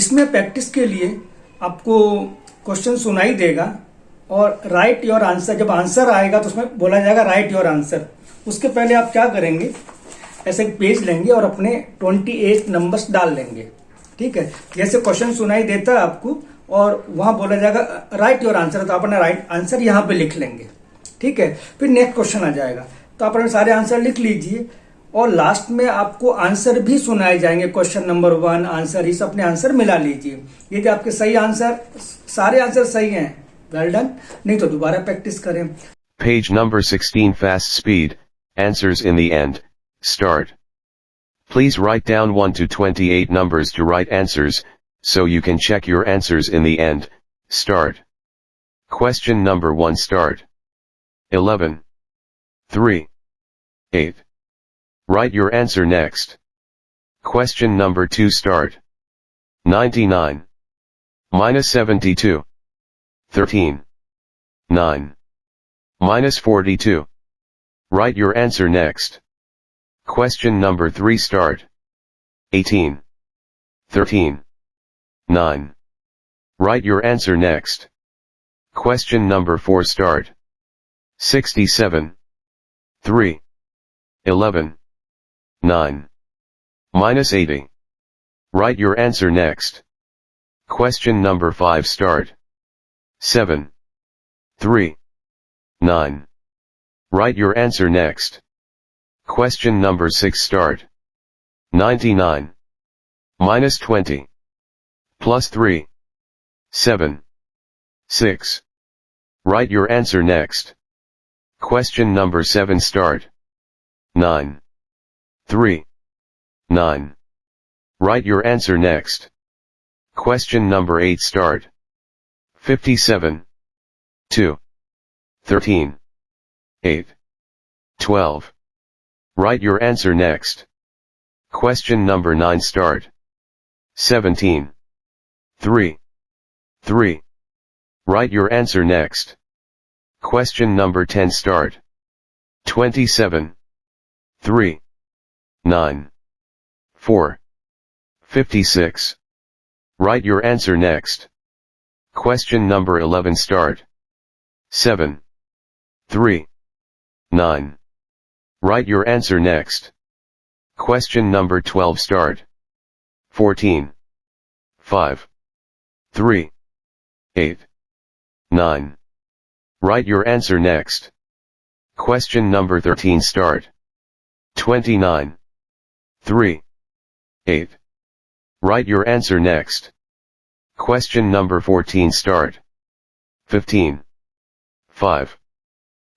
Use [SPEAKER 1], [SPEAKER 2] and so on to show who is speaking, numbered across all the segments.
[SPEAKER 1] इसमें प्रैक्टिस के लिए आपको क्वेश्चन सुनाई देगा और राइट योर आंसर, जब आंसर आएगा तो उसमें बोला जाएगा राइट योर आंसर। उसके पहले आप क्या करेंगे, ऐसे एक पेज लेंगे और अपने 28 नंबर्स डाल लेंगे। ठीक है, जैसे क्वेश्चन सुनाई देता है आपको और वहां बोला जाएगा राइट योर आंसर, तो आप अपना राइट आंसर यहां पे लिख लेंगे। ठीक है, फिर नेक्स्ट क्वेश्चन आ जाएगा, तो आप अपने सारे आंसर लिख लीजिए और लास्ट में आपको आंसर भी सुनाए जाएंगे। क्वेश्चन नंबर 1 आंसर, इस अपने आंसर मिला लीजिए। यदि आपके सही आंसर, सारे आंसर सही हैं, वेल डन, नहीं तो दोबारा प्रैक्टिस करें।
[SPEAKER 2] Page number 16 Fast Speed, Answers in the End, Start. Please write down 1 to 28 numbers to write answers, so you can check your answers in the end. Start. Question number 1 Start. 11. 3. 8. Write your answer next. Question number 2 Start. 99. Minus 72. 13. 9. Minus 42. Write your answer next. Question number 3 Start. 18. 13. 9. Write your answer next. Question number 4 Start. 67. 3. 11. 9. Minus 80. Write your answer next. Question number 5 Start. 7. 3. 9. Write your answer next. Question number 6 Start. 99. Minus 20. Plus 3. 7. 6. Write your answer next. Question number 7 Start. 9. 3. 9. Write your answer next. Question number 8 Start. 57. 2. 13. 8. 12. Write your answer next. Question number 9 Start. 17. 3. 3. Write your answer next. Question number 10 Start. 27. 3. 9. 4. 56. Write your answer next. Question number 11 Start. 7. 3. 9. Write your answer next. Question number 12 Start. 14. 5. 3. 8. 9. Write your answer next. Question number 13 Start. 29. 3. 8. Write your answer next. Question number 14 Start. 15. 5.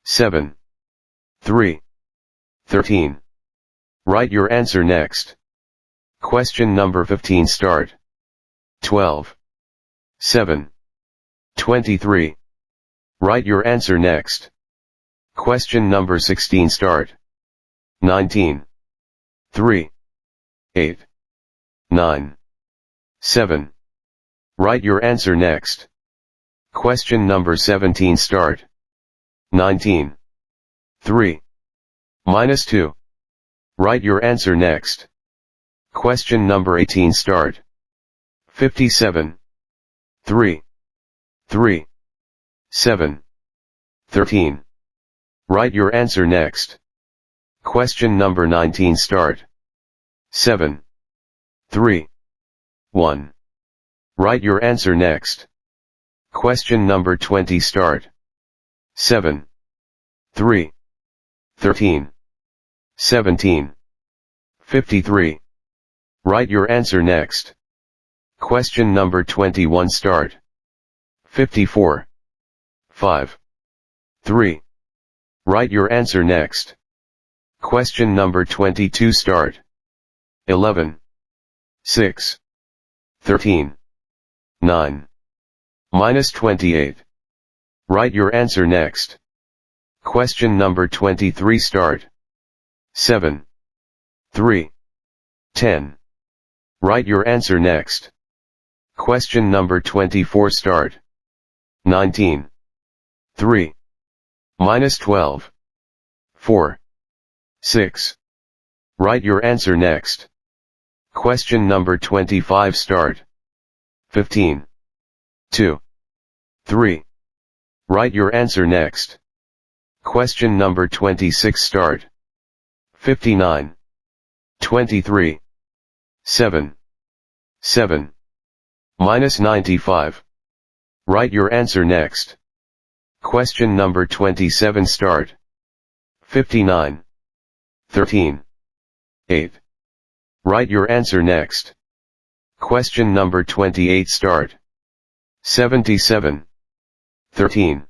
[SPEAKER 2] 7. 3. 13. Write your answer next. Question number 15 Start. 12. 7. 23. Write your answer next. Question number 16 Start. 19. 3. 8. 9. 7. Write your answer next. Question number 17 Start. 19. 3. Minus 2. Write your answer next. Question number 18 Start. 57. 3. 3. 7. 13. Write your answer next. Question number 19 Start. 7. 3. 1. Write your answer next. Question number 20 Start. 7. 3. 13. 17. 53. Write your answer next. Question number 21 Start. 54. 5. 3. Write your answer next. Question number 22 Start. 11. 6. 13. 9. Minus 28. Write your answer next. Question number 23 Start. 7. 3. 10. Write your answer next. Question number 24 Start. 19. 3. Minus 12. 4. 6. Write your answer next. Question number 25 Start. 15. 2. 3. Write your answer next. Question number 26 start. 59. 23. 7. 7. Minus 95. Write your answer next. Question number 27 start. 59. 13. 8. Write your answer next. Question number 28 start. 77. 13.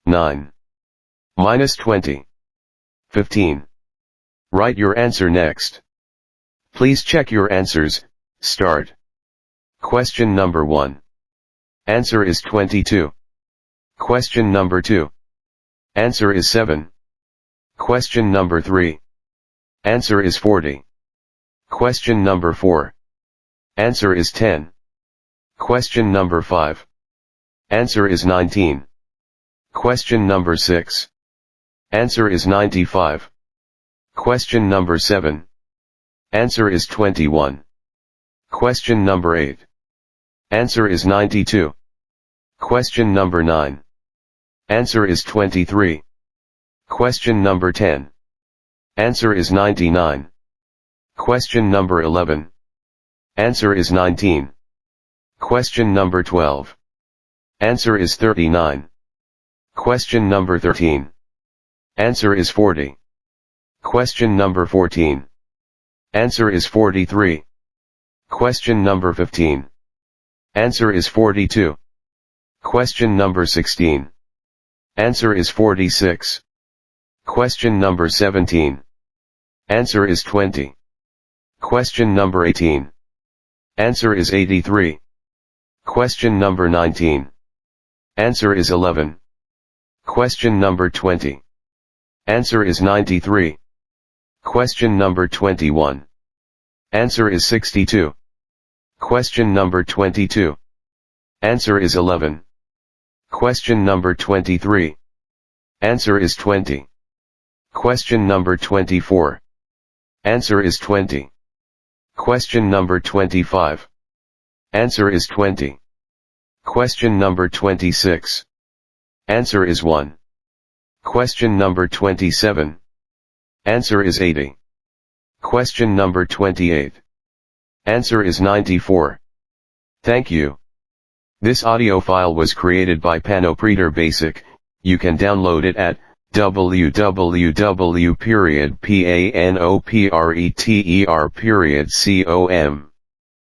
[SPEAKER 2] 9. Minus 20. 15. Write your answer next. Please check your answers, start. Question number 1. Answer is 22. Question number 2. Answer is 7. Question number 3. Answer is 40. Question number 4. Answer is 10. Question number 5. Answer is 19. Question number 6. Answer is 95. Question number 7. Answer is 21. Question number 8. Answer is 92. Question number 9. Answer is 23. Question number 10. Answer is 99. Question number 11. Answer is 19. Question number 12. Answer is 39. Question number 13. Answer is 40. Question number 14. Answer is 43. Question number 15. Answer is 42. Question number 16. Answer is 46. Question number 17. Answer is 20. Question number 18. Answer is 83. Question number 19. Answer is 11. Question number 20. Answer is 93. Question number 21. Answer is 62. Question number 22. Answer is 11. Question number 23. Answer is 20. Question number 24. Answer is 20. Question number 25. Answer is 20. Question number 26. Answer is 1. Question number 27. Answer is 80. Question number 28. Answer is 94. Thank you. This audio file was created by Panopreter Basic. You can download it at www.panopreter.com.